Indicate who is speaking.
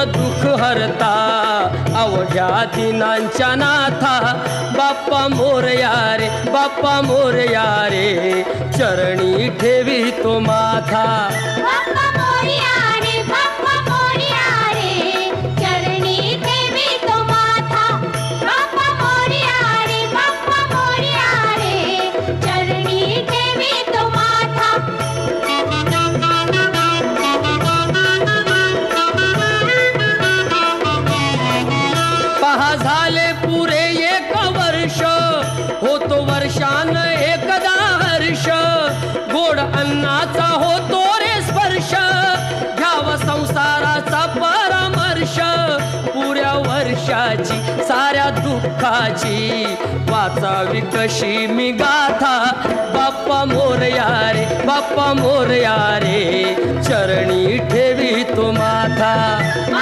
Speaker 1: दुःख हरता अवघ्या दिनांच्या नाथा बाप्पा मोरया रे बाप्पा मोरया रे चरणी ठेवी तो माथा
Speaker 2: बाप्पा मोरया रे बाप्पा मोरया रे चरणी ठेवी तो माथा बाप्पा मोरया रे चरणी ठेवी तो माथा
Speaker 1: पहा झाले पुरे एक वर्ष होतो वर्षान एकदा हर्ष गोड अन्नाचा होतो रे स्पर्श घ्याव संसाराचा परामर्श पुऱ्या वर्षाची साऱ्या दुःखाची वाचावी कशी मी गाथा बाप्पा मोरया रे बाप्पा मोरया रे चरणी ठेवी तो माथा।